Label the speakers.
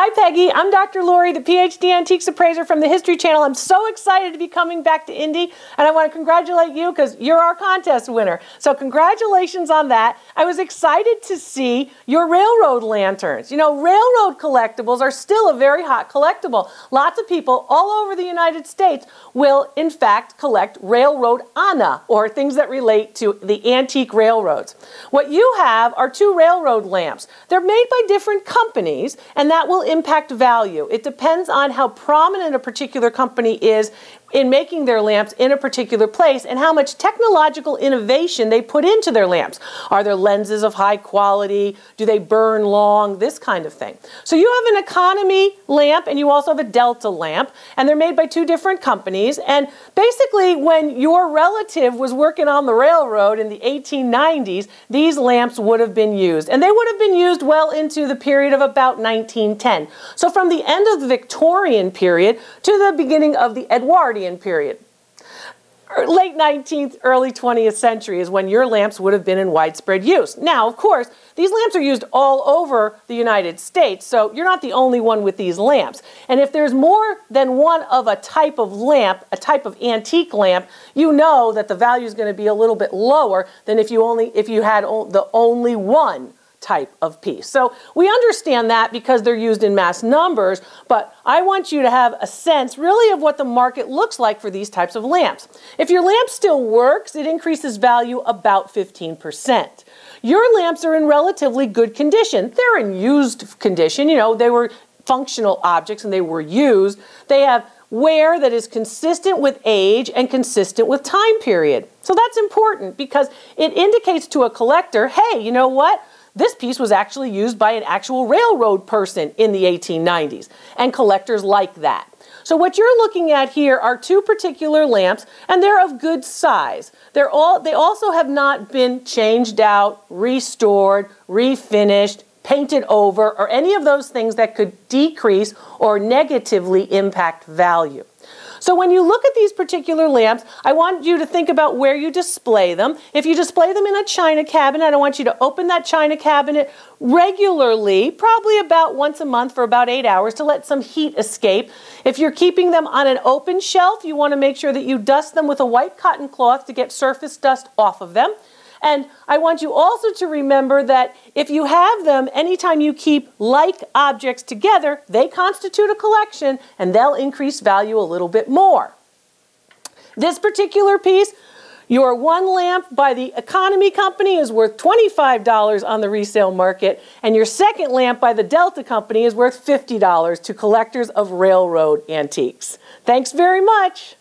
Speaker 1: Hi Peggy, I'm Dr. Lori, the PhD Antiques Appraiser from the History Channel. I'm so excited to be coming back to Indy, and I want to congratulate you because you're our contest winner. So congratulations on that. I was excited to see your railroad lanterns. You know, railroad collectibles are still a very hot collectible. Lots of people all over the United States will in fact collect railroad ana, or things that relate to the antique railroads. What you have are two railroad lamps. They're made by different companies, and that will impact value. It depends on how prominent a particular company is in making their lamps in a particular place and how much technological innovation they put into their lamps. Are their lenses of high quality? Do they burn long? This kind of thing. So you have an economy lamp and you also have a Delta lamp, and they're made by two different companies. And basically when your relative was working on the railroad in the 1890s, these lamps would have been used. And they would have been used well into the period of about 1910. So from the end of the Victorian period to the beginning of the Edwardian period. Late 19th, early 20th century is when your lamps would have been in widespread use. Now, of course, these lamps are used all over the United States, so you're not the only one with these lamps. And if there's more than one of a type of lamp, a type of antique lamp, you know that the value is going to be a little bit lower than if you had the only one type of piece. So we understand that because they're used in mass numbers, but I want you to have a sense really of what the market looks like for these types of lamps. If your lamp still works, it increases value about 15%. Your lamps are in relatively good condition. They're in used condition. You know, they were functional objects and they were used. They have wear that is consistent with age and consistent with time period. So that's important because it indicates to a collector, hey, you know what? This piece was actually used by an actual railroad person in the 1890s, and collectors like that. So what you're looking at here are two particular lamps, and they're of good size. They also have not been changed out, restored, refinished, painted over, or any of those things that could decrease or negatively impact value. So when you look at these particular lamps, I want you to think about where you display them. If you display them in a china cabinet, I want you to open that china cabinet regularly, probably about once a month for about 8 hours to let some heat escape. If you're keeping them on an open shelf, you want to make sure that you dust them with a white cotton cloth to get surface dust off of them. And I want you also to remember that if you have them, anytime you keep like objects together, they constitute a collection and they'll increase value a little bit more. This particular piece, your one lamp by the economy company is worth $25 on the resale market, and your second lamp by the Delta company is worth $50 to collectors of railroad antiques. Thanks very much.